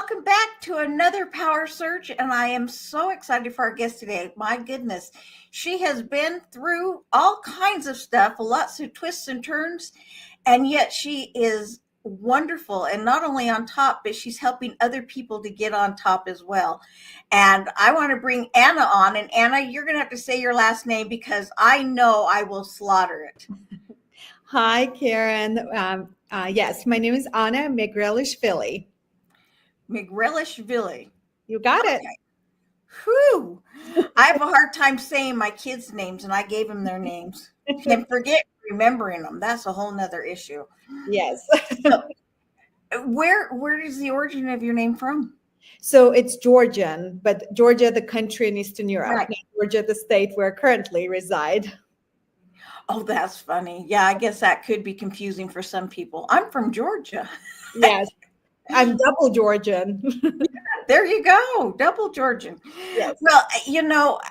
welcome back to another Power Search. And I am so excited for our guest today. My goodness, she has been through all kinds of stuff, lots of twists and turns, and yet she is wonderful. And not only on top, but she's helping other people to get on top as well. And I want to bring Anna on. And Anna, you're going to have to say your last name because I know I will slaughter it. Hi, Karen. Yes, my name is Anna Megrelishvili. Megrelishvili. You got it. Whew. I have a hard time saying my kids' names, and I gave them their names and forget remembering them. That's a whole nother issue. Yes. So, where is the origin of your name from? So it's Georgian, but Georgia, the country in Eastern Europe, Right. not Georgia, the state where I currently reside. Oh, that's funny. Yeah, I guess that could be confusing for some people. I'm from Georgia. Yes, I'm double Georgian. There you go, double Georgian. Yes. Well,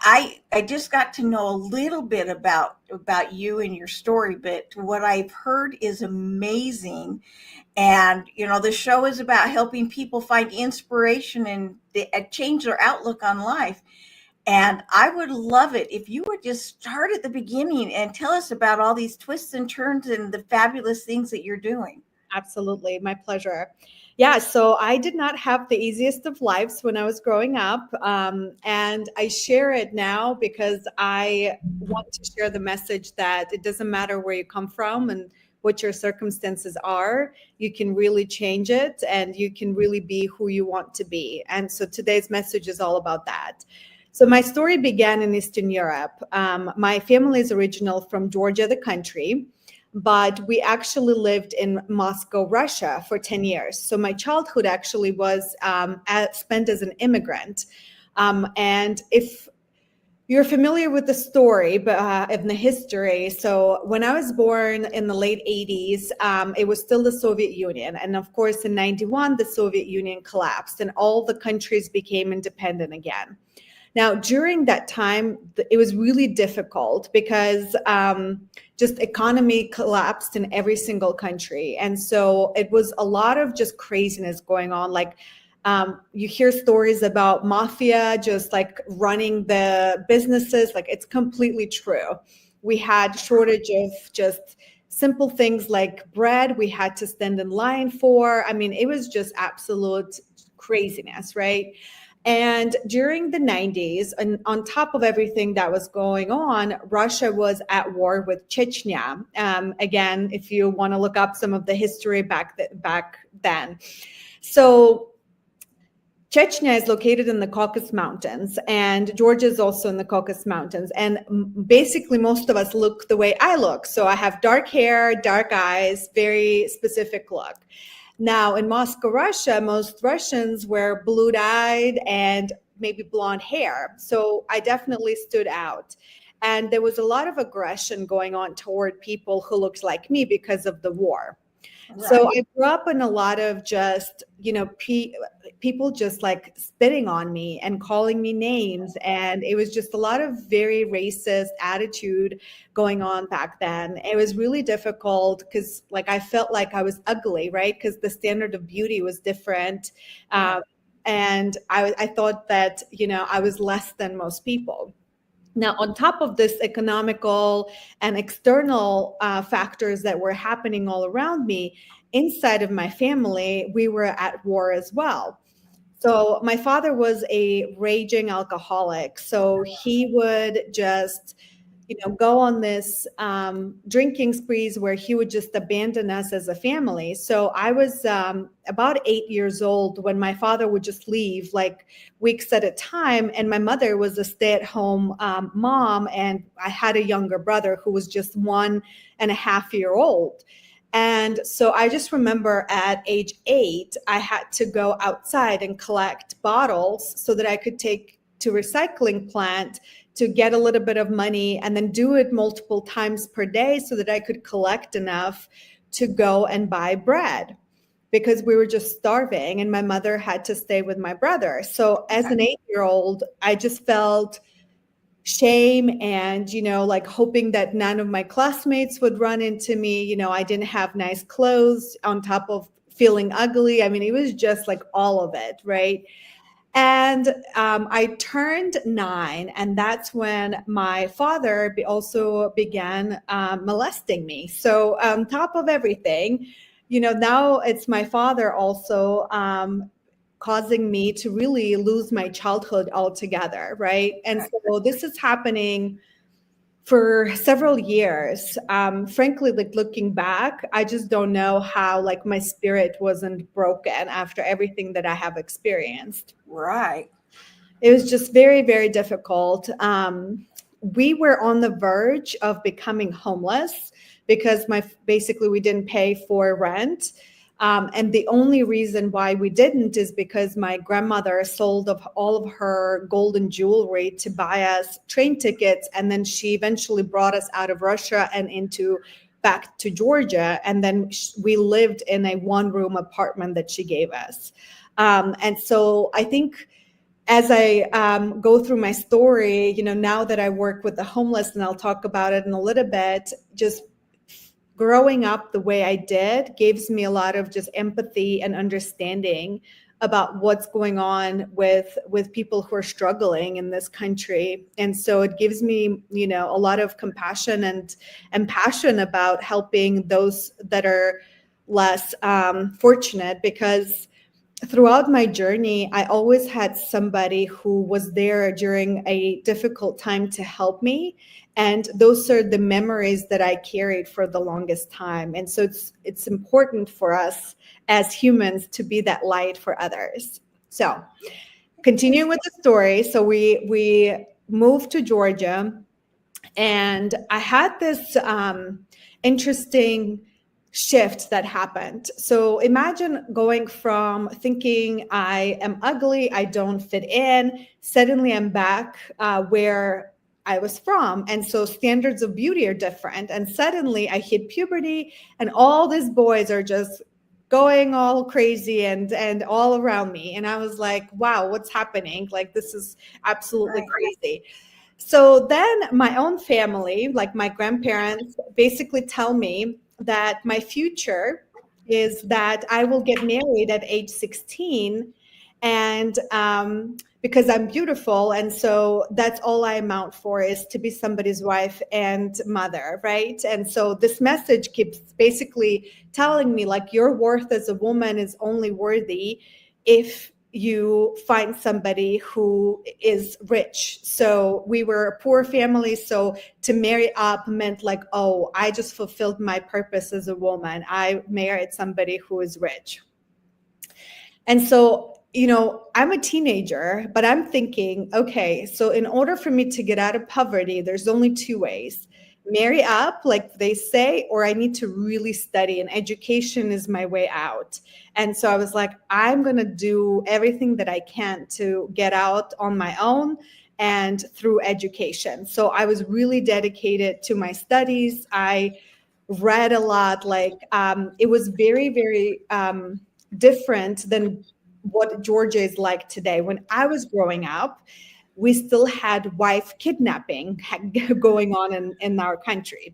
I just got to know a little bit about you and your story, but what I've heard is amazing. And the show is about helping people find inspiration and change their outlook on life. And I would love it if you would just start at the beginning and tell us about all these twists and turns and the fabulous things that you're doing. Absolutely. My pleasure. Yeah, so I did not have the easiest of lives when I was growing up. And I share it now because I want to share the message that it doesn't matter where you come from and what your circumstances are, you can really change it and you can really be who you want to be. And so today's message is all about that. So my story began in Eastern Europe. My family is original from Georgia, the country, but we actually lived in Moscow, Russia for 10 years. So my childhood actually was spent as an immigrant. And if you're familiar with the story and the history, so when I was born in the late 80s, it was still the Soviet Union. And of course, in 91, the Soviet Union collapsed and all the countries became independent again. Now, during that time, it was really difficult because just economy collapsed in every single country. And so it was a lot of just craziness going on. Like you hear stories about mafia just like running the businesses. Like it's completely true. We had shortage of just simple things like bread we had to stand in line for. I mean, it was just absolute craziness, right? And during the 90s, and on top of everything that was going on, Russia was at war with Chechnya. Again, if you want to look up some of the history back then. So Chechnya is located in the Caucasus Mountains, and Georgia is also in the Caucasus Mountains. And basically, most of us look the way I look. So I have dark hair, dark eyes, very specific look. Now, in Moscow, Russia, most Russians were blue-eyed and maybe blonde hair. So I definitely stood out. And there was a lot of aggression going on toward people who looked like me because of the war. Right. So I grew up in a lot of just, people just like spitting on me and calling me names. And it was just a lot of very racist attitude going on back then. It was really difficult because like I felt like I was ugly, right? Because the standard of beauty was different. And I thought that, I was less than most people. Now, on top of this economical and external factors that were happening all around me, inside of my family, we were at war as well. So my father was a raging alcoholic. So he would just, go on this drinking sprees where he would just abandon us as a family. So I was about 8 years old when my father would just leave like weeks at a time. And my mother was a stay-at-home mom. And I had a younger brother who was just 1.5 years old. And so I just remember at age 8, I had to go outside and collect bottles so that I could take to recycling plant to get a little bit of money and then do it multiple times per day so that I could collect enough to go and buy bread because we were just starving and my mother had to stay with my brother. So as an 8-year-old, I just felt shame and, like hoping that none of my classmates would run into me. I didn't have nice clothes on top of feeling ugly. I mean, it was just like all of it, right? And I turned 9, and that's when my father also began molesting me. So, on top of everything, now it's my father also causing me to really lose my childhood altogether, right? And so, this is happening for several years. Frankly, like looking back, I just don't know how like my spirit wasn't broken after everything that I have experienced. Right. It was just very, very difficult. We were on the verge of becoming homeless because basically we didn't pay for rent. And the only reason why we didn't is because my grandmother sold all of her golden jewelry to buy us train tickets. And then she eventually brought us out of Russia and back to Georgia. And then we lived in a 1-room apartment that she gave us. And so I think as I go through my story, now that I work with the homeless, and I'll talk about it in a little bit, just growing up the way I did gives me a lot of just empathy and understanding about what's going on with people who are struggling in this country. And so it gives me, a lot of compassion and passion about helping those that are less fortunate, because throughout my journey, I always had somebody who was there during a difficult time to help me. And those are the memories that I carried for the longest time. And so it's important for us as humans to be that light for others. So continuing with the story. So we moved to Georgia, and I had this interesting shift that happened. So imagine going from thinking I am ugly, I don't fit in, suddenly I'm back where I was from. And so standards of beauty are different. And suddenly I hit puberty, and all these boys are just going all crazy and all around me. And I was like, wow, what's happening? Like, this is absolutely crazy. So then my own family, like my grandparents, basically tell me that my future is that I will get married at age 16, and because I'm beautiful, and so that's all I amount for, is to be somebody's wife and mother, right? And so this message keeps basically telling me, like, your worth as a woman is only worthy if you find somebody who is rich. So we were a poor family, so to marry up meant like, oh, I just fulfilled my purpose as a woman. I married somebody who is rich. And so, I'm a teenager, but I'm thinking, okay, so in order for me to get out of poverty, there's only 2 ways: marry up, like they say, or I need to really study, and education is my way out. And so I was like, I'm going to do everything that I can to get out on my own and through education. So I was really dedicated to my studies. I read a lot. Like, it was very, very different than what Georgia is like today. When I was growing up, we still had wife kidnapping going on in our country.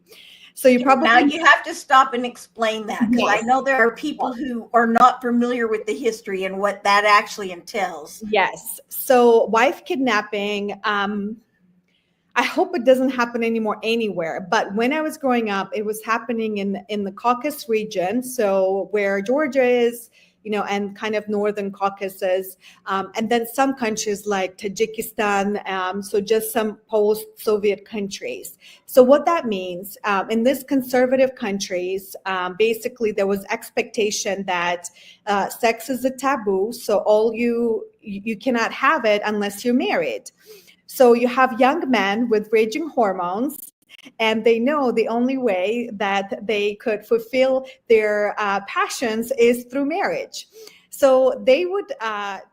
So you probably now you have to stop and explain that, because Yes. I know there are people who are not familiar with the history and what that actually entails. Yes. So wife kidnapping, I hope it doesn't happen anymore anywhere. But when I was growing up, it was happening in the Caucasus region. So where Georgia is, and kind of northern Caucasus, and then some countries like Tajikistan, so just some post-Soviet countries. So what that means, in these conservative countries, basically there was expectation that sex is a taboo, so you cannot have it unless you're married. So you have young men with raging hormones, and they know the only way that they could fulfill their passions is through marriage. So they would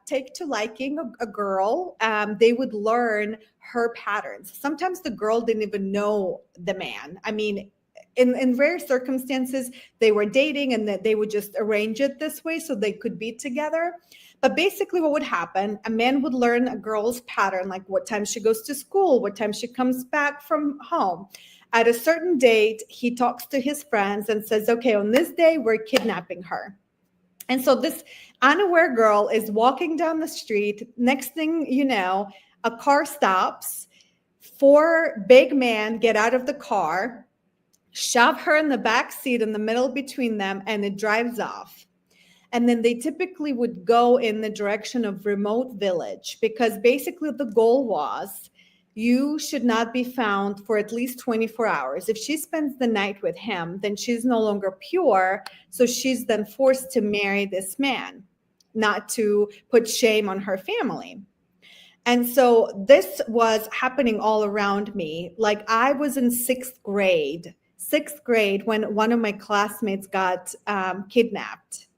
take to liking a girl. They would learn her patterns. Sometimes the girl didn't even know the man. I mean, in rare circumstances, they were dating, and that they would just arrange it this way so they could be together. But basically what would happen, a man would learn a girl's pattern, like what time she goes to school, what time she comes back from home. At a certain date, he talks to his friends and says, okay, on this day, we're kidnapping her. And so this unaware girl is walking down the street. Next thing you know, a car stops. Four big men get out of the car, shove her in the back seat in the middle between them, and it drives off. And then they typically would go in the direction of remote village, because basically the goal was you should not be found for at least 24 hours. If she spends the night with him, then she's no longer pure. So she's then forced to marry this man, not to put shame on her family. And so this was happening all around me. Like, I was in sixth grade when one of my classmates got kidnapped.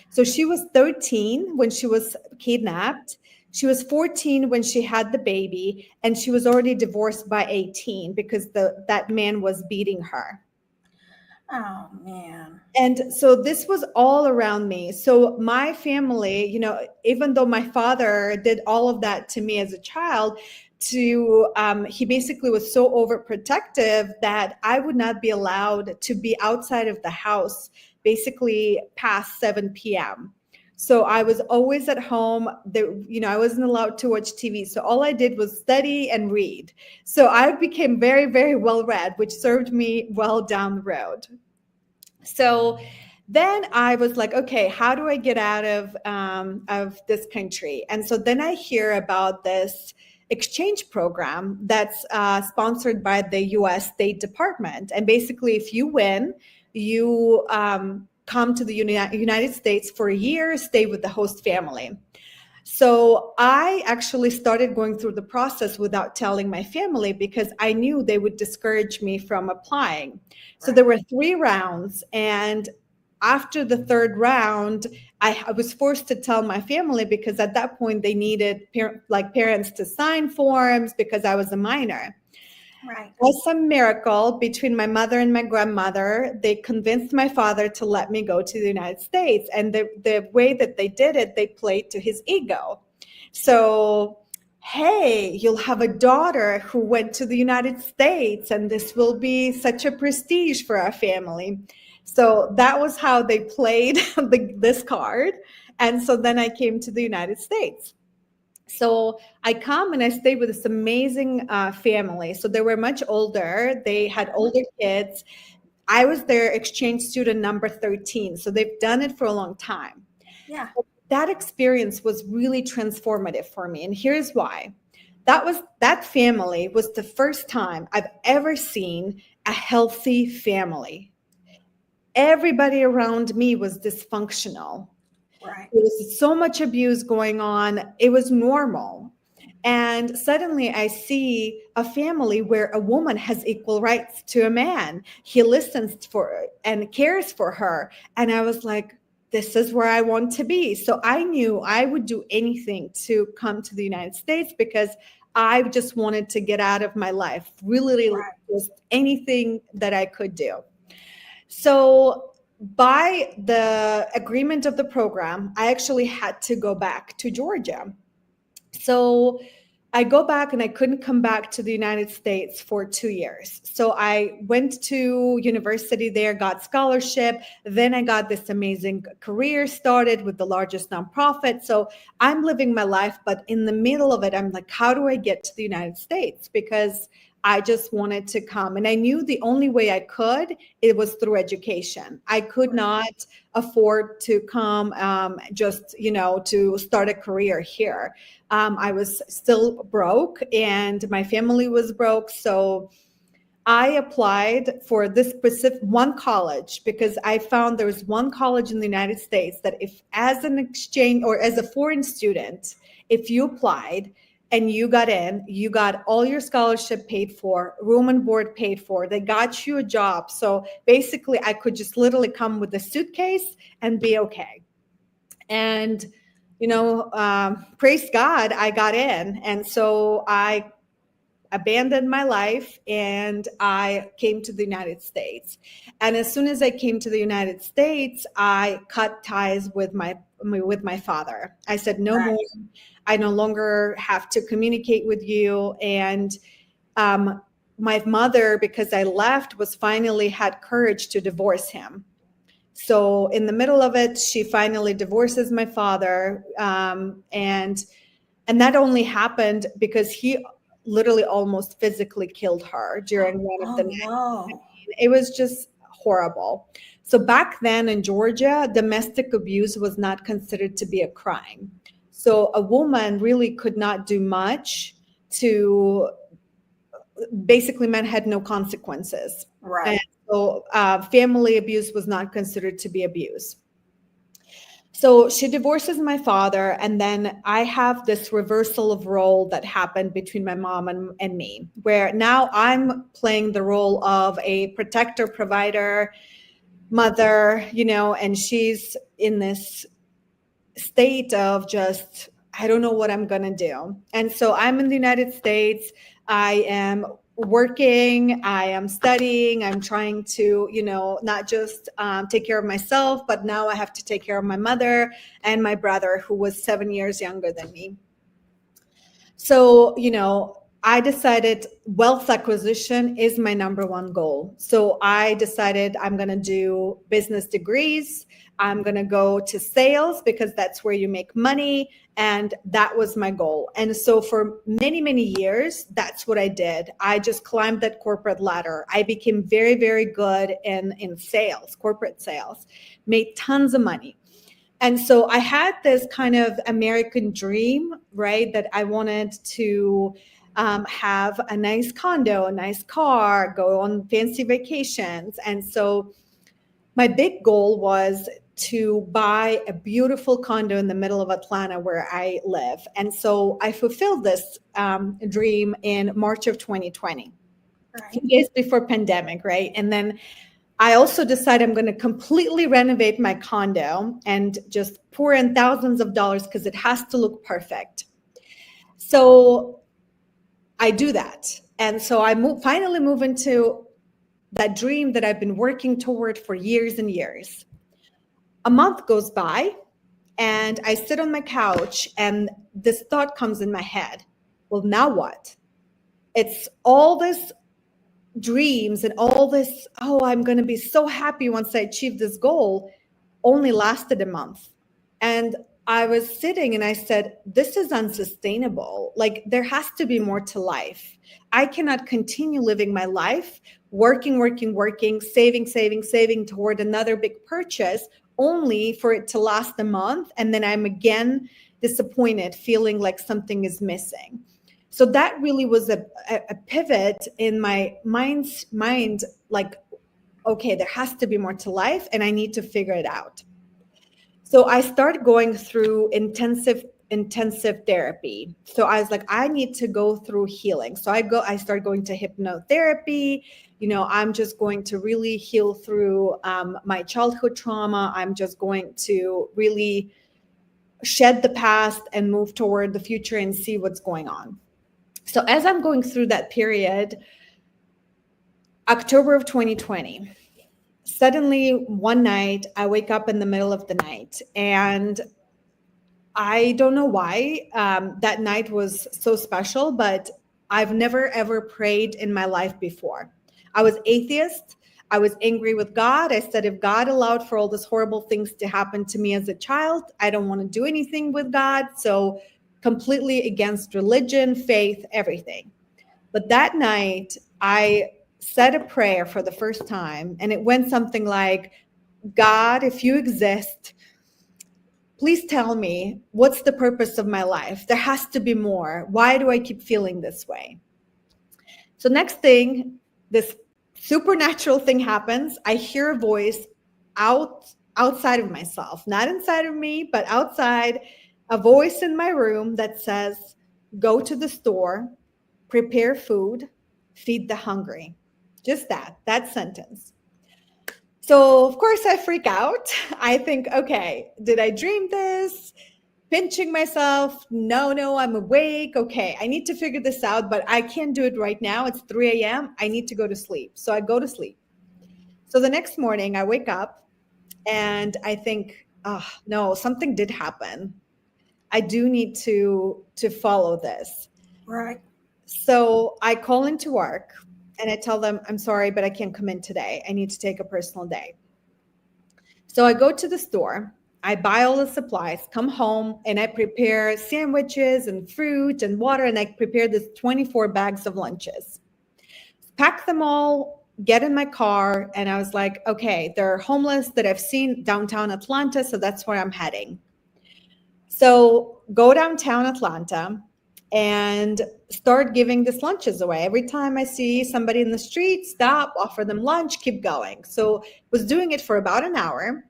So she was 13 when she was kidnapped. She was 14 when she had the baby, and she was already divorced by 18 because that man was beating her. Oh, man. And so this was all around me. So my family, even though my father did all of that to me as a child, he basically was so overprotective that I would not be allowed to be outside of the house basically past 7 p.m. So I was always at home. I wasn't allowed to watch TV. So all I did was study and read. So I became very, very well read, which served me well down the road. So then I was like, okay, how do I get out of this country? And so then I hear about this exchange program that's sponsored by the U.S. State Department. And basically, if you win, you come to the United States for a year, stay with the host family. So I actually started going through the process without telling my family, because I knew they would discourage me from applying. So there were 3 rounds. And after the 3rd round, I was forced to tell my family, because at that point they needed parents to sign forms because I was a minor. Right. By some miracle, between my mother and my grandmother, they convinced my father to let me go to the United States. And the way that they did it, they played to his ego. So, hey, you'll have a daughter who went to the United States, and this will be such a prestige for our family. So that was how they played this card. And so then I came to the United States. So I come and I stay with this amazing family. So they were much older. They had older kids. I was their exchange student number 13. So they've done it for a long time. Yeah. That experience was really transformative for me. And here's why. That family was the first time I've ever seen a healthy family. Everybody around me was dysfunctional. Right. There was so much abuse going on. It was normal. And suddenly I see a family where a woman has equal rights to a man. He listens for her and cares for her. And I was like, this is where I want to be. So I knew I would do anything to come to the United States, because I just wanted to get out of my life, really, just anything that I could do. So by the agreement of the program, I actually had to go back to Georgia. So I go back, and I couldn't come back to the United States for 2 years. So I went to university there, got scholarship. Then I got this amazing career started with the largest nonprofit. So I'm living my life, but in the middle of it, I'm like, how do I get to the United States? Because I just wanted to come. And I knew the only way I could, it was through education. I could not afford to come to start a career here. I was still broke, and my family was broke. So I applied for this specific one college, because I found there was one college in the United States that, if as an exchange or as a foreign student, if you applied and you got in, you got all your scholarship paid for, room and board paid for, they got you a job. So basically I could just literally come with a suitcase and be okay. And, praise God, I got in. And so I abandoned my life and I came to the United States. And as soon as I came to the United States, I cut ties with my father. I said, no more. I no longer have to communicate with you. And my mother, because I left, was finally had courage to divorce him. So in the middle of it, she finally divorces my father, and that only happened because he literally almost physically killed her during one of Oh the nights. no. It was just horrible. So back then in Georgia, domestic abuse was not considered to be a crime. So a woman really could not do much to, basically, men had no consequences. And Right. so family abuse was not considered to be abuse. So she divorces my father, and then I have this reversal of role that happened between my mom and me, where now I'm playing the role of a protector, provider, mother, and she's in this state of just, I don't know what I'm going to do. And so I'm in the United States. I am working, I am studying, I'm trying to, not just take care of myself, but now I have to take care of my mother and my brother, who was 7 years younger than me. So, I decided wealth acquisition is my number one goal. So I decided I'm going to do business degrees. I'm going to go to sales because that's where you make money. And that was my goal. And so for many, many years, that's what I did. I just climbed that corporate ladder. I became very, very good in sales, corporate sales, made tons of money. And so I had this kind of American dream, right? That I wanted to have a nice condo, a nice car, go on fancy vacations. And so my big goal was to buy a beautiful condo in the middle of Atlanta where I live. And so I fulfilled this dream in March of 2020, a Right. few days before pandemic, right? And then I also decided I'm going to completely renovate my condo and just pour in thousands of dollars because it has to look perfect. So I do that. And so I finally move into that dream that I've been working toward for years and years. A month goes by and I sit on my couch and this thought comes in my head. Well, now what? It's all this dreams and all this, oh, I'm going to be so happy once I achieve this goal, only lasted a month. And I was sitting and I said, this is unsustainable. Like, there has to be more to life. I cannot continue living my life working, saving toward another big purchase, only for it to last a month. And then I'm again disappointed, feeling like something is missing. So that really was a pivot in my mind, like, okay, there has to be more to life and I need to figure it out. So I started going through intensive therapy. So I was like, I need to go through healing. So I started going to hypnotherapy. I'm just going to really heal through my childhood trauma. I'm just going to really shed the past and move toward the future and see what's going on. So as I'm going through that period, October of 2020, suddenly one night I wake up in the middle of the night, and I don't know why that night was so special, but I've never ever prayed in my life before. I was atheist. I was angry with God. I said, if God allowed for all these horrible things to happen to me as a child, I don't want to do anything with God. So completely against religion, faith, everything. But that night, I said a prayer for the first time, and it went something like, God, if you exist, please tell me, what's the purpose of my life? There has to be more. Why do I keep feeling this way? So next thing, this supernatural thing happens. I hear a voice outside of myself, not inside of me, but outside, a voice in my room that says, go to the store, prepare food, feed the hungry. Just that sentence. So of course I freak out. I think, okay, did I dream this? Pinching myself. No, I'm awake. Okay, I need to figure this out, but I can't do it right now. It's 3 a.m. I need to go to sleep. So I go to sleep. So the next morning I wake up and I think, oh no, something did happen. I do need to follow this. Right. So I call into work and I tell them, I'm sorry, but I can't come in today. I need to take a personal day. So I go to the store, I buy all the supplies, come home, and I prepare sandwiches and fruit and water, and I prepare this 24 bags of lunches. Pack them all, get in my car, and I was like, okay, there are homeless that I've seen downtown Atlanta, so that's where I'm heading. So go downtown Atlanta and start giving these lunches away. Every time I see somebody in the street, stop, offer them lunch, keep going. So was doing it for about an hour.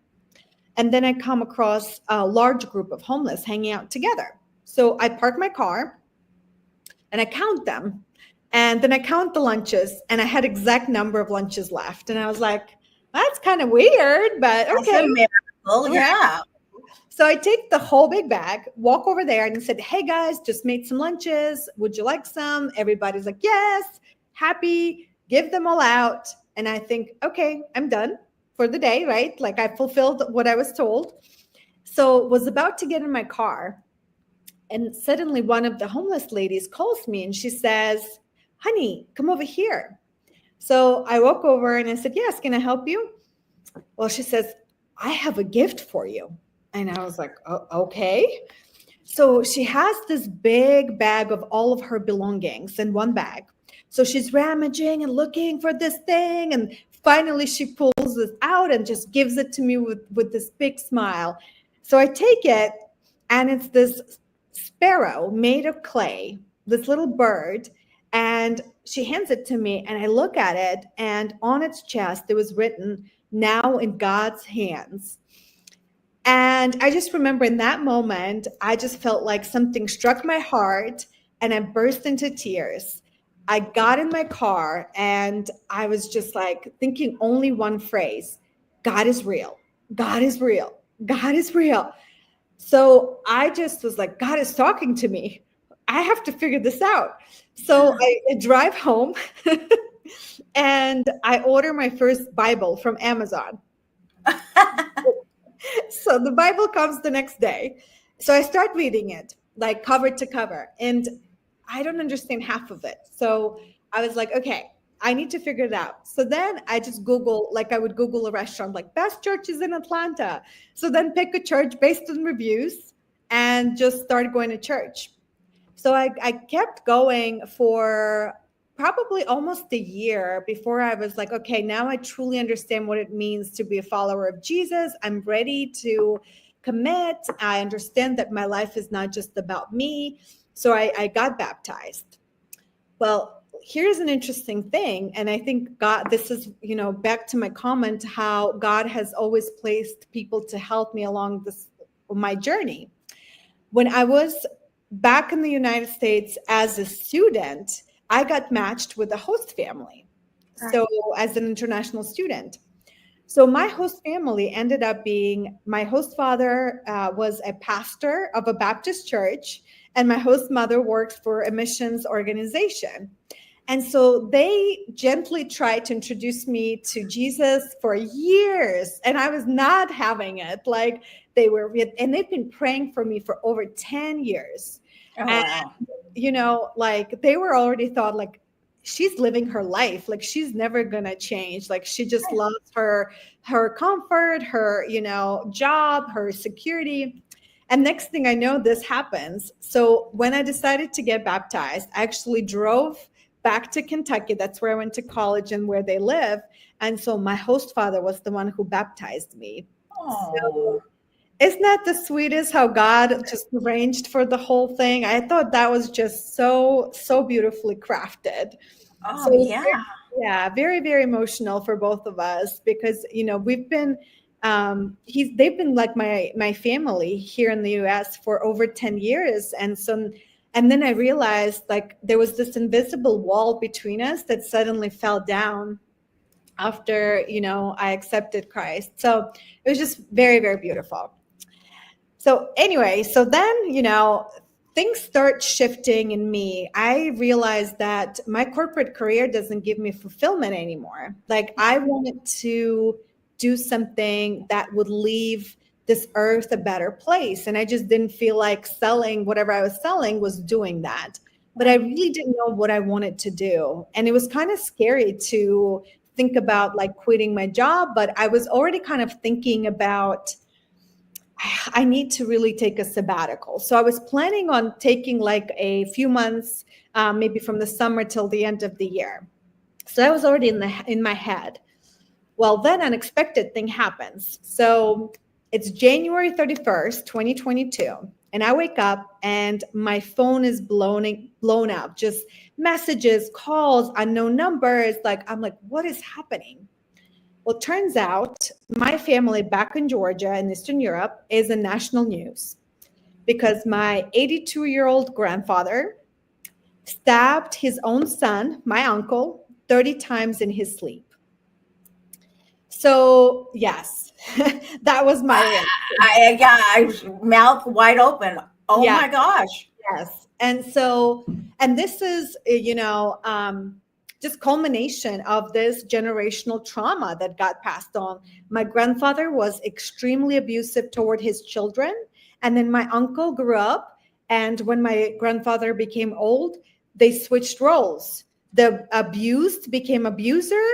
And then I come across a large group of homeless hanging out together. So I park my car and I count them. And then I count the lunches, and I had exact number of lunches left. And I was like, that's kind of weird, but That's okay. a miracle. Yeah. So I take the whole big bag, walk over there and said, hey guys, just made some lunches. Would you like some? Everybody's like, yes, happy, give them all out. And I think, okay, I'm done for the day, right? Like I fulfilled what I was told. So was about to get in my car. And suddenly one of the homeless ladies calls me and she says, honey, come over here. So I walk over and I said, yes, can I help you? Well, she says, I have a gift for you. And I was like, oh, okay. So she has this big bag of all of her belongings in one bag. So she's rummaging and looking for this thing. And finally she pulls this out and just gives it to me with this big smile. So I take it, and it's this sparrow made of clay, this little bird. And she hands it to me, and I look at it, and on its chest, it was written, now in God's hands. And I just remember in that moment, I just felt like something struck my heart and I burst into tears. I got in my car and I was just like thinking only one phrase, God is real. God is real. God is real. So I just was like, God is talking to me. I have to figure this out. So I drive home and I order my first Bible from Amazon. So the Bible comes the next day. So I start reading it like cover to cover, and I don't understand half of it. So I was like, okay, I need to figure it out. So then I just Google, like I would Google a restaurant, like best churches in Atlanta. So then pick a church based on reviews and just start going to church. So I kept going for probably almost a year before I was like, okay, now I truly understand what it means to be a follower of Jesus. I'm ready to commit. I understand that my life is not just about me. So I got baptized. Well, here's an interesting thing. And I think God, this is, back to my comment, how God has always placed people to help me along my journey. When I was back in the United States as a student, I got matched with a host family. Right. So as an international student. So my host family ended up being, my host father was a pastor of a Baptist church, and my host mother works for a missions organization. And so they gently tried to introduce me to Jesus for years, and I was not having it. Like and they've been praying for me for over 10 years. Oh, and, wow. Like they were already thought like, she's living her life. Like she's never going to change. Like she just loves her comfort, her, job, her security. And next thing I know, this happens. So when I decided to get baptized, I actually drove back to Kentucky. That's where I went to college and where they live. And so my host father was the one who baptized me. So, isn't that the sweetest how God just arranged for the whole thing? I thought that was just so beautifully crafted. Oh, so, yeah. Very, very emotional for both of us because, we've been, they've been like my family here in the US for over 10 years. And then I realized like there was this invisible wall between us that suddenly fell down after, I accepted Christ. So it was just very, very beautiful. So anyway, so then, things start shifting in me. I realized that my corporate career doesn't give me fulfillment anymore. Like I wanted to do something that would leave this earth a better place. And I just didn't feel like selling whatever I was selling was doing that. But I really didn't know what I wanted to do. And it was kind of scary to think about like quitting my job, but I was already kind of thinking about I need to really take a sabbatical. So I was planning on taking like a few months, maybe from the summer till the end of the year. So that was already in my head. Well, then unexpected thing happens. So it's January 31st, 2022. And I wake up and my phone is blown up, just messages, calls, unknown numbers. Like, I'm like, what is happening? Well, it turns out my family back in Georgia in Eastern Europe is in national news because my 82-year-old grandfather stabbed his own son, my uncle, 30 times in his sleep. So yes, that was my reaction. I was mouth wide open. Oh Yeah. my gosh. Yes. And so, and this is, just culmination of this generational trauma that got passed on. My grandfather was extremely abusive toward his children. And then my uncle grew up. And when my grandfather became old, they switched roles. The abused became abuser,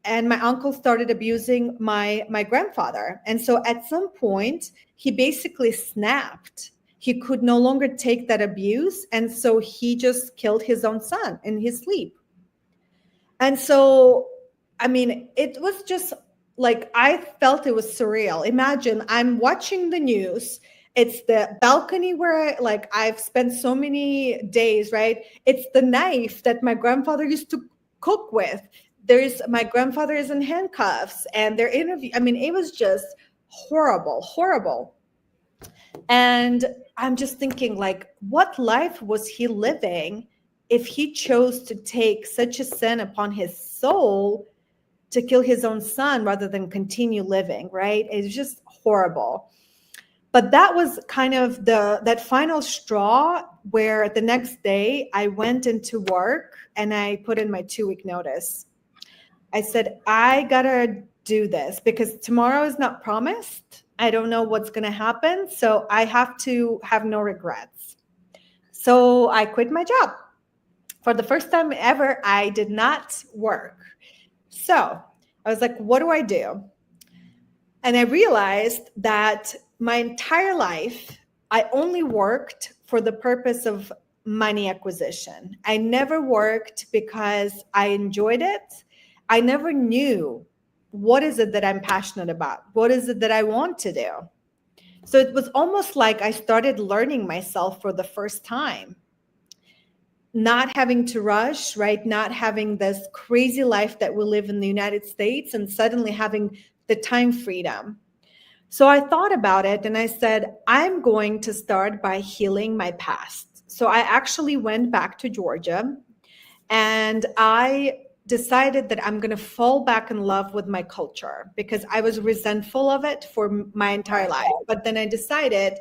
and my uncle started abusing my grandfather. And so at some point, he basically snapped. He could no longer take that abuse. And so he just killed his own son in his sleep. And so, I mean, it was just like, I felt it was surreal. Imagine I'm watching the news. It's the balcony where I've spent so many days, right? It's the knife that my grandfather used to cook with. My grandfather is in handcuffs and they're interviewing. I mean, it was just horrible. And I'm just thinking, like, what life was he living if he chose to take such a sin upon his soul to kill his own son rather than continue living, right? It's just horrible. But that was kind of that final straw where the next day I went into work and I put in my 2-week notice. I said, I gotta do this because tomorrow is not promised. I don't know what's gonna happen. So I have to have no regrets. So I quit my job. For the first time ever, I did not work. So I was like, what do I do? And I realized that my entire life, I only worked for the purpose of money acquisition. I never worked because I enjoyed it. I never knew what is it that I'm passionate about? What is it that I want to do? So it was almost like I started learning myself for the first time. Not having to rush, right? Not having this crazy life that we live in the United States and suddenly having the time freedom. So I thought about it and I said, I'm going to start by healing my past. So I actually went back to Georgia and I decided that I'm going to fall back in love with my culture because I was resentful of it for my entire life. But then I decided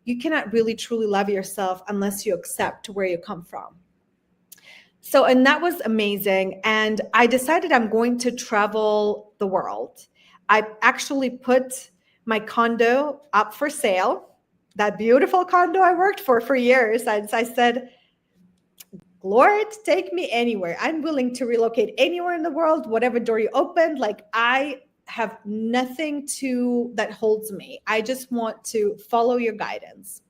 you cannot really truly love yourself unless you accept where you come from. So, and that was amazing. And I decided I'm going to travel the world. I actually put my condo up for sale, that beautiful condo I worked for years. I said, Lord, take me anywhere. I'm willing to relocate anywhere in the world, whatever door you opened. Like, I have nothing that holds me. I just want to follow your guidance.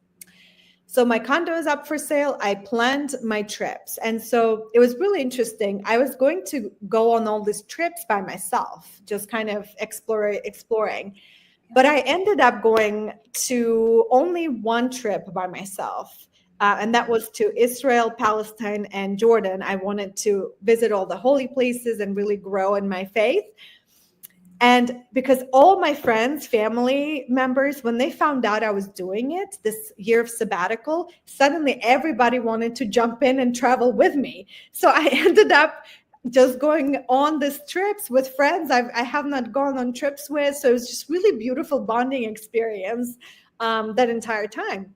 So my condo is up for sale. I planned my trips. And so it was really interesting. I was going to go on all these trips by myself, just kind of exploring. But I ended up going to only one trip by myself. And that was to Israel, Palestine, and Jordan. I wanted to visit all the holy places and really grow in my faith. And because all my friends, family members, when they found out I was doing it, this year of sabbatical, suddenly everybody wanted to jump in and travel with me. So I ended up just going on these trips with friends I have not gone on trips with. So it was just really beautiful bonding experience that entire time.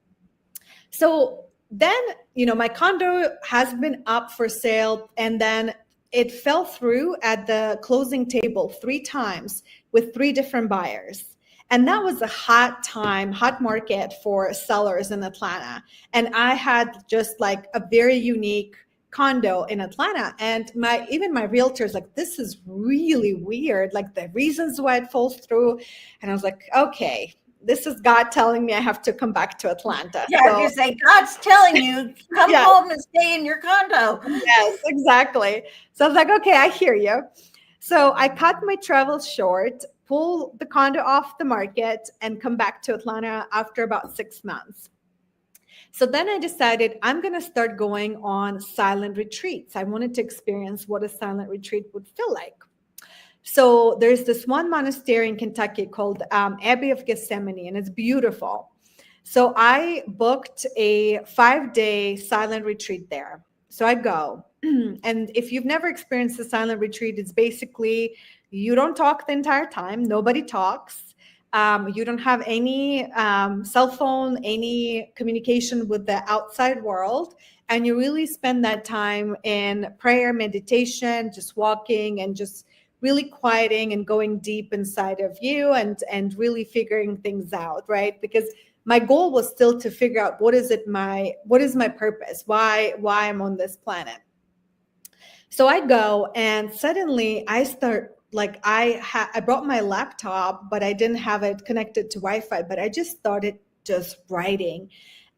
So then, my condo has been up for sale, and then it fell through at the closing table 3 times with 3 different buyers. And that was a hot market for sellers in Atlanta. And I had just like a very unique condo in Atlanta. And even my realtor's like, this is really weird. Like the reasons why it falls through. And I was like, okay, this is God telling me I have to come back to Atlanta. Yeah, So you say God's telling you come yeah, home and stay in your condo. yes, exactly. So I was like, okay, I hear you. So I cut my travels short, pull the condo off the market, and come back to Atlanta after about 6 months. So then I decided I'm going to start going on silent retreats. I wanted to experience what a silent retreat would feel like. So there's this one monastery in Kentucky called Abbey of Gethsemane, and it's beautiful. So I booked a 5-day silent retreat there. So I go. And if you've never experienced a silent retreat, it's basically you don't talk the entire time. Nobody talks. You don't have any cell phone, any communication with the outside world. And you really spend that time in prayer, meditation, just walking and just really quieting and going deep inside of you and really figuring things out, right? Because my goal was still to figure out what is my purpose, why I'm on this planet. So I go and suddenly I start like I brought my laptop, but I didn't have it connected to Wi-Fi, but I just started just writing.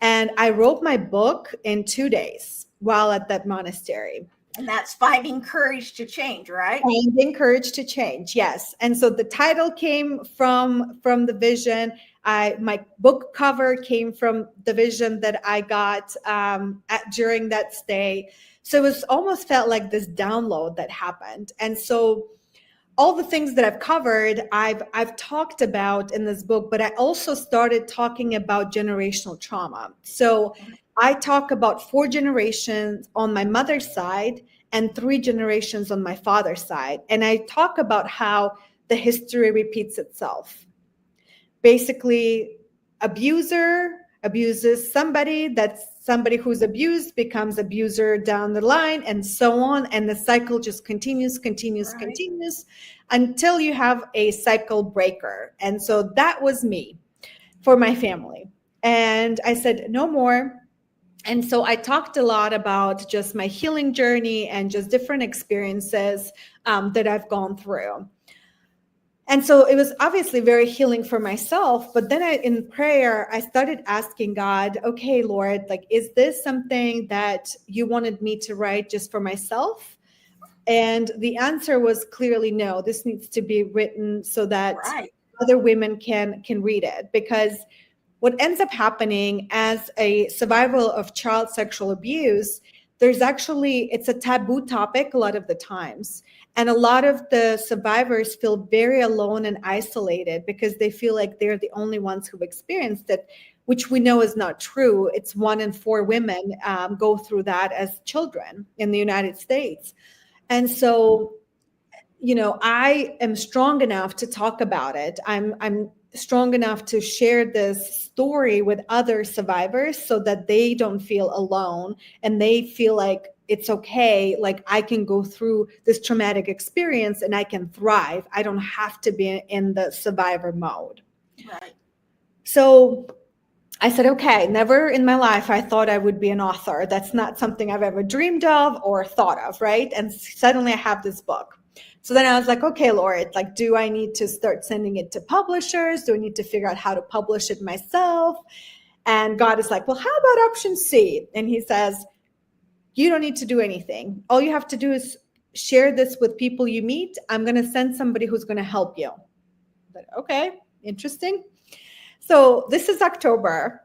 And I wrote my book in 2 days while at that monastery. And that's finding courage to change, right? Finding courage to change, yes. And so the title came from the vision. My book cover came from the vision that I got during that stay. So it was almost felt like this download that happened. And so all the things that I've covered, I've talked about in this book, but I also started talking about generational trauma. So I talk about 4 generations on my mother's side and 3 generations on my father's side. And I talk about how the history repeats itself. Basically, abuser abuses somebody, that's somebody who's abused becomes abuser down the line, and so on. And the cycle just continues until you have a cycle breaker. And so that was me for my family. And I said, no more. And so I talked a lot about just my healing journey and just different experiences that I've gone through. And so it was obviously very healing for myself. But then in prayer, I started asking God, okay, Lord, like, is this something that you wanted me to write just for myself? And the answer was clearly no. This needs to be written so that other women can read it. Because what ends up happening as a survivor of child sexual abuse, it's a taboo topic a lot of the times. And a lot of the survivors feel very alone and isolated because they feel like they're the only ones who've experienced it, which we know is not true. It's 1 in 4 women go through that as children in the United States. And so, I am strong enough to talk about it. I'm strong enough to share this story with other survivors so that they don't feel alone and they feel like it's okay. Like, I can go through this traumatic experience and I can thrive. I don't have to be in the survivor mode. Right. So I said, okay, never in my life I thought I would be an author. That's not something I've ever dreamed of or thought of, right? And suddenly I have this book. So then I was like, okay, Lord, like, do I need to start sending it to publishers? Do I need to figure out how to publish it myself? And God is like, well, how about option C? And he says, you don't need to do anything. All you have to do is share this with people you meet. I'm going to send somebody who's going to help you. But okay, interesting. So this is October.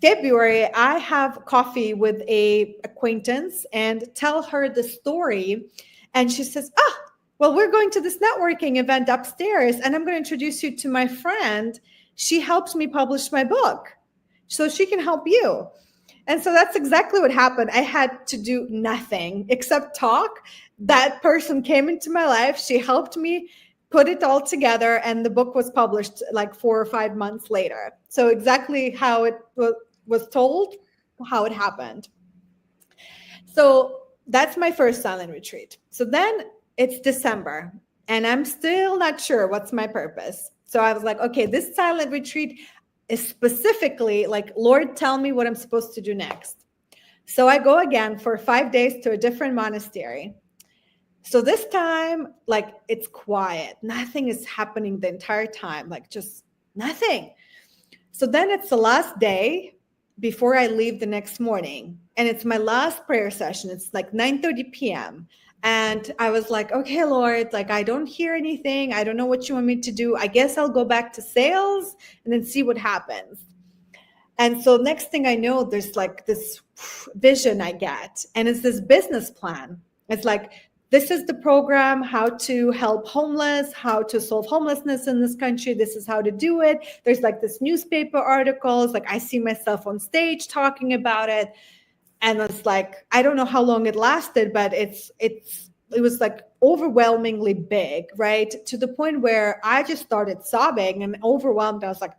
February, I have coffee with a acquaintance and tell her the story. And she says, well, we're going to this networking event upstairs and I'm going to introduce you to my friend. She helps me publish my book, so she can help you. And so that's exactly what happened. I had to do nothing except talk. That person came into my life. She helped me put it all together, and the book was published like 4 or 5 months later. So exactly how it was told, how it happened. So that's my first silent retreat. So then it's December and I'm still not sure what's my purpose. So I was like, okay, this silent retreat is specifically like, Lord, tell me what I'm supposed to do next. So I go again for 5 days to a different monastery. So this time, like, it's quiet. Nothing is happening the entire time, like just nothing. So then it's the last day before I leave the next morning. And it's my last prayer session. It's like 9:30 p.m. And I was like, okay, Lord, like, I don't hear anything. I don't know what you want me to do. I guess I'll go back to sales and then see what happens. And so next thing I know, there's like this vision I get, and it's this business plan. It's like, this is the program, how to help homeless, how to solve homelessness in this country. This is how to do it. There's like this newspaper articles, like I see myself on stage talking about it. And it's like, I don't know how long it lasted, but it was like overwhelmingly big, right? To the point where I just started sobbing and overwhelmed. I was like,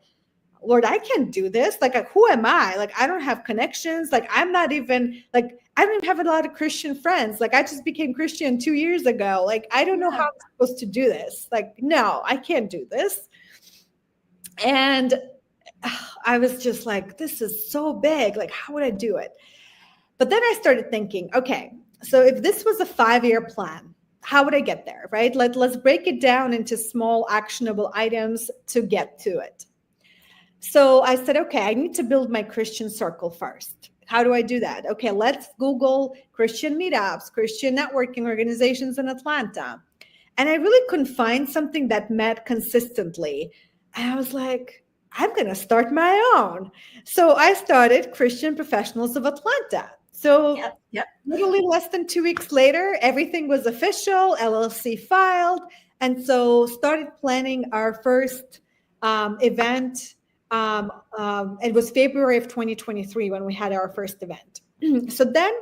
Lord, I can't do this. Like, who am I? Like, I don't have connections. Like, I don't even have a lot of Christian friends. Like, I just became Christian 2 years ago. Like, I don't know how I'm supposed to do this. Like, no, I can't do this. And I was just like, this is so big. Like, how would I do it? But then I started thinking, okay, so if this was a 5-year plan, how would I get there, right? Let's break it down into small actionable items to get to it. So I said, okay, I need to build my Christian circle first. How do I do that? Okay, let's Google Christian meetups, Christian networking organizations in Atlanta. And I really couldn't find something that met consistently. And I was like, I'm going to start my own. So I started Christian Professionals of Atlanta. So literally less than 2 weeks later, everything was official, LLC filed. And so started planning our first event. It was February of 2023 when we had our first event. So then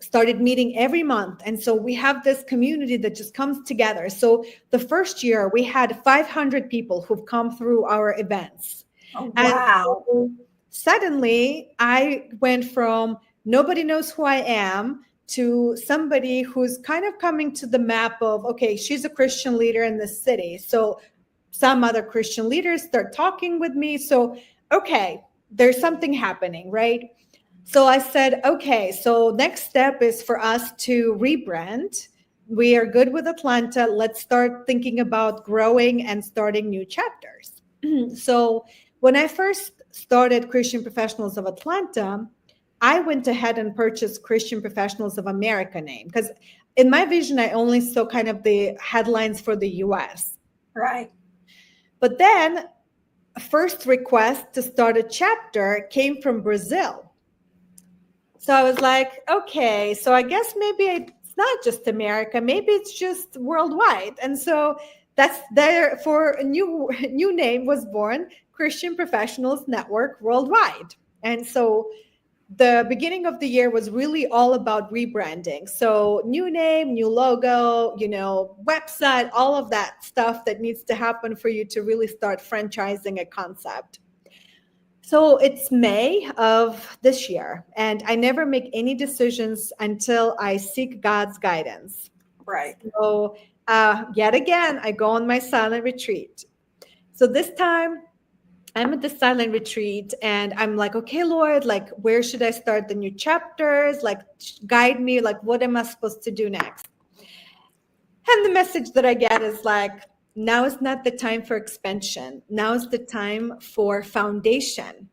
started meeting every month. And so we have this community that just comes together. So the first year we had 500 people who've come through our events. Oh, wow. And so suddenly I went from nobody knows who I am to somebody who's kind of coming to the map of, okay, she's a Christian leader in this city. So some other Christian leaders start talking with me. So, okay, there's something happening, right? So I said, okay, so next step is for us to rebrand. We are good with Atlanta. Let's start thinking about growing and starting new chapters. So when I first started Christian Professionals of Atlanta, I went ahead and purchased Christian Professionals of America name, because in my vision, I only saw kind of the headlines for the US. Right. But then a first request to start a chapter came from Brazil. So I was like, okay, so I guess maybe it's not just America, maybe it's just worldwide. And so that's there for a new name was born, Christian Professionals Network Worldwide. And so the beginning of the year was really all about rebranding. So new name, new logo, website, all of that stuff that needs to happen for you to really start franchising a concept. So it's May of this year, and I never make any decisions until I seek God's guidance. Right. So yet again, I go on my silent retreat. So this time I'm at the silent retreat and I'm like, okay, Lord, like, where should I start the new chapters? Like, guide me, like, what am I supposed to do next? And the message that I get is like, now is not the time for expansion. Now is the time for foundation.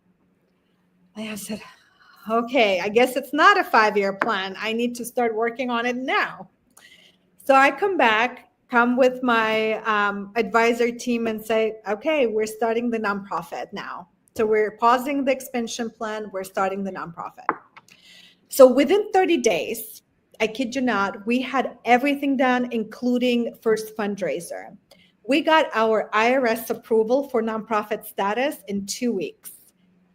And I said, okay, I guess it's not a 5-year plan. I need to start working on it now. So I come with my advisor team and say, okay, we're starting the nonprofit now. So we're pausing the expansion plan. We're starting the nonprofit. So within 30 days, I kid you not, we had everything done, including first fundraiser. We got our IRS approval for nonprofit status in 2 weeks.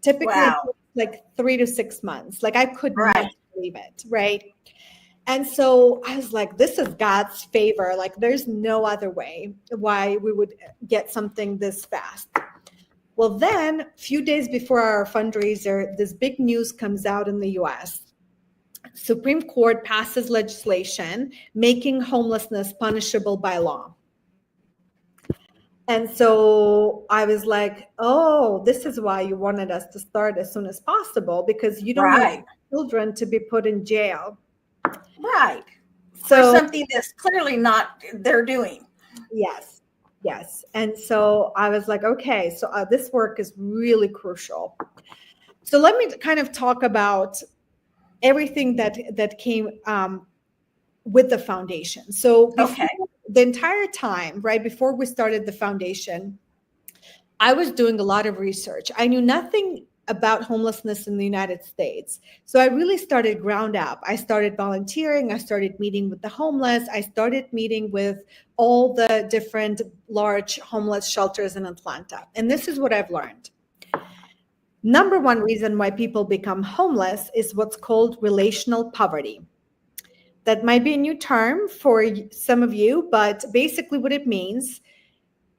Typically, Wow. like 3 to 6 months. Like, I could not believe it, right? And so I was like, this is God's favor. Like, there's no other way why we would get something this fast. Well, then a few days before our fundraiser, this big news comes out in the US. Supreme Court passes legislation making homelessness punishable by law. And so I was like, oh, this is why you wanted us to start as soon as possible, because you don't know children to be put in jail. Right. For So something that's clearly not they're doing. yes, yes. And so I was like, okay, so this work is really crucial. So let me kind of talk about everything that came with the foundation. So before Okay. the entire time, right before we started the foundation, I was doing a lot of research. I knew nothing about homelessness in the United States. So I really started ground up. I started volunteering. I started meeting with the homeless. I started meeting with all the different large homeless shelters in Atlanta. And this is what I've learned. Number one reason why people become homeless is what's called relational poverty. That might be a new term for some of you, but basically what it means,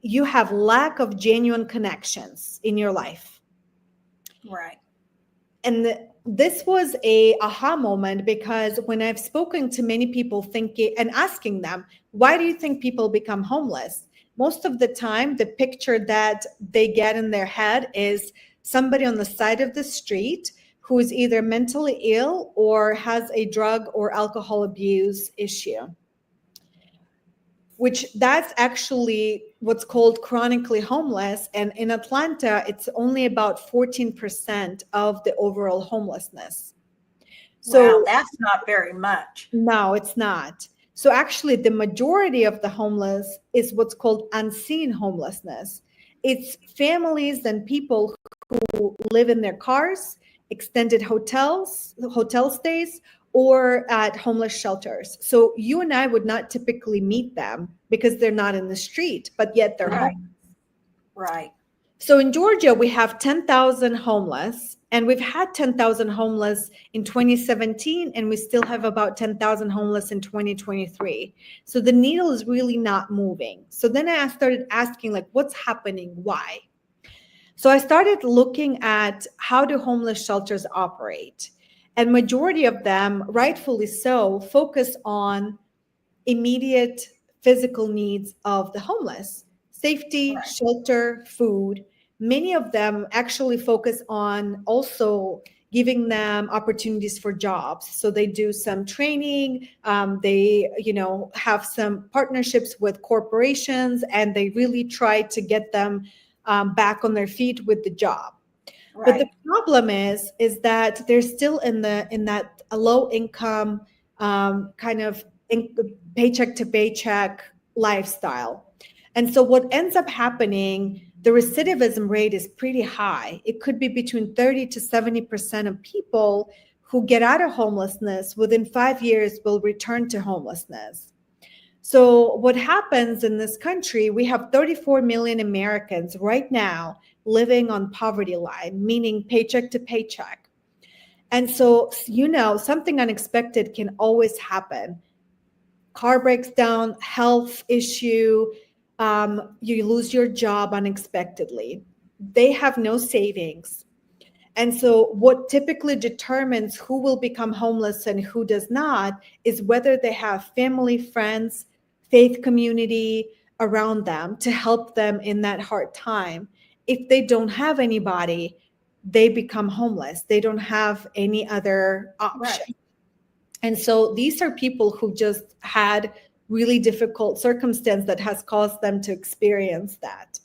you have lack of genuine connections in your life. Right. And this was a aha moment, because when I've spoken to many people thinking and asking them, why do you think people become homeless? Most of the time, the picture that they get in their head is somebody on the side of the street who is either mentally ill or has a drug or alcohol abuse issue, which that's actually what's called chronically homeless. And in Atlanta, it's only about 14% of the overall homelessness. Wow, So that's not very much. no, it's not. So actually, the majority of the homeless is what's called unseen homelessness. It's families and people who live in their cars, extended hotel stays, or at homeless shelters. So you and I would not typically meet them because they're not in the street, but yet they're Right. home. Right. So in Georgia, we have 10,000 homeless, and we've had 10,000 homeless in 2017, and we still have about 10,000 homeless in 2023. So the needle is really not moving. So then I started asking, like, what's happening? Why? So I started looking at how do homeless shelters operate, and majority of them, rightfully so, focus on immediate physical needs of the homeless: safety, Right. shelter, food. Many of them actually focus on also giving them opportunities for jobs. So they do some training, they have some partnerships with corporations, and they really try to get them back on their feet with the job. But the Right. problem is that they're still in that low income kind of paycheck to paycheck lifestyle. And so what ends up happening, the recidivism rate is pretty high. It could be between 30 to 70% of people who get out of homelessness within 5 years will return to homelessness. So what happens in this country, we have 34 million Americans right now living on poverty line, meaning paycheck to paycheck. And so, something unexpected can always happen. Car breaks down, health issue, you lose your job unexpectedly. They have no savings. And so what typically determines who will become homeless and who does not is whether they have family, friends, faith community around them to help them in that hard time. If they don't have anybody, they become homeless. They don't have any other option. Right. And so these are people who just had really difficult circumstance that has caused them to experience that.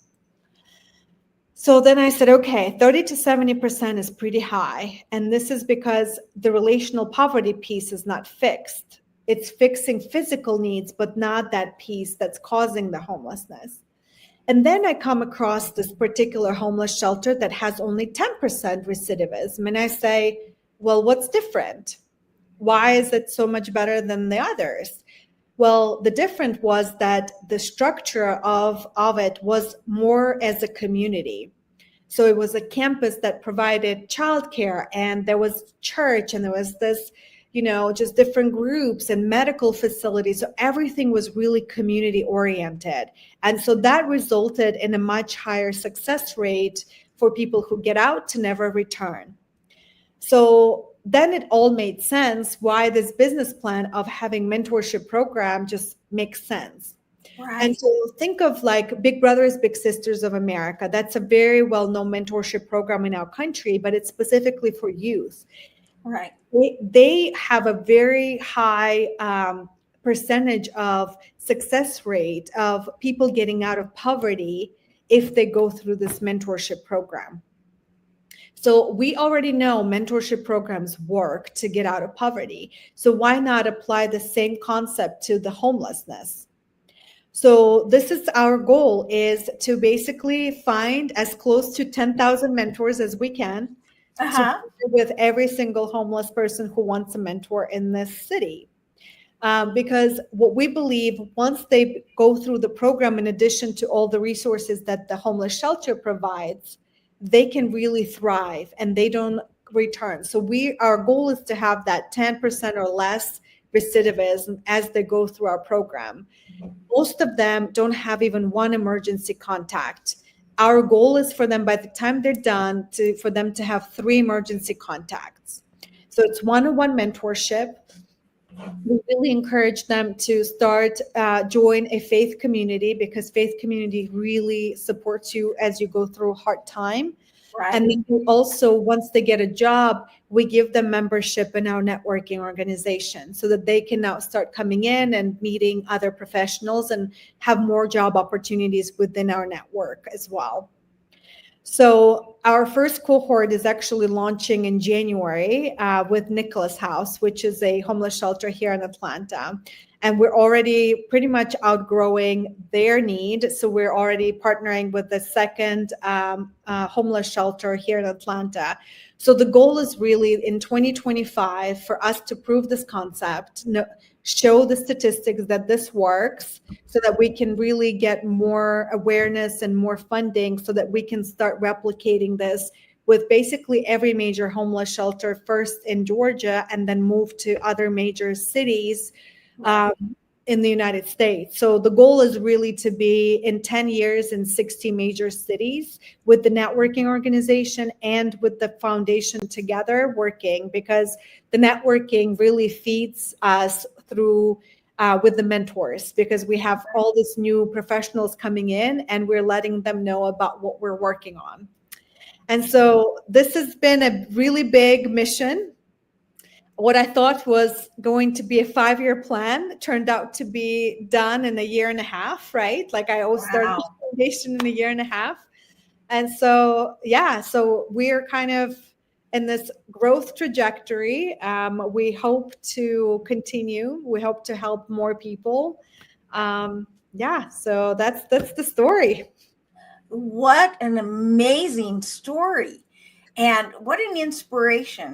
So then I said, okay, 30 to 70% is pretty high. And this is because the relational poverty piece is not fixed. It's fixing physical needs, but not that piece that's causing the homelessness. And then I come across this particular homeless shelter that has only 10% recidivism. And I say, well, what's different? Why is it so much better than the others? Well, the difference was that the structure of it was more as a community. So it was a campus that provided childcare, and there was church, and there was this, just different groups and medical facilities. So everything was really community oriented. And so that resulted in a much higher success rate for people who get out to never return. So then it all made sense why this business plan of having mentorship program just makes sense. Right. And so think of like Big Brothers, Big Sisters of America. That's a very well-known mentorship program in our country, but it's specifically for youth. Right. They have a very high percentage of success rate of people getting out of poverty if they go through this mentorship program. So we already know mentorship programs work to get out of poverty. So why not apply the same concept to the homelessness? So this is our goal, is to basically find as close to 10,000 mentors as we can to Uh-huh. with every single homeless person who wants a mentor in this city. Because what we believe, once they go through the program, in addition to all the resources that the homeless shelter provides, they can really thrive and they don't return. So our goal is to have that 10% or less recidivism as they go through our program. Most of them don't have even one emergency contact. Our goal is for them, by the time they're done, for them to have 3 emergency contacts. So it's one-on-one mentorship. We really encourage them to join a faith community, because faith community really supports you as you go through a hard time. Right. And then also, once they get a job, we give them membership in our networking organization so that they can now start coming in and meeting other professionals and have more job opportunities within our network as well. So our first cohort is actually launching in January with Nicholas House, which is a homeless shelter here in Atlanta. And we're already pretty much outgrowing their need. So we're already partnering with the second homeless shelter here in Atlanta. So the goal is really in 2025 for us to prove this concept, show the statistics that this works, so that we can really get more awareness and more funding, so that we can start replicating this with basically every major homeless shelter, first in Georgia and then move to other major cities in the United States. So the goal is really to be in 10 years in 60 major cities with the networking organization and with the foundation together working, because the networking really feeds us through with the mentors, because we have all these new professionals coming in and we're letting them know about what we're working on. And so this has been a really big mission. What I thought was going to be a 5-year plan turned out to be done in a year and a half, right? Like I always started the foundation in a year and a half. And so, yeah, so we're kind of in this growth trajectory. We hope to continue. We hope to help more people. Yeah, so that's the story. What an amazing story. And what an inspiration.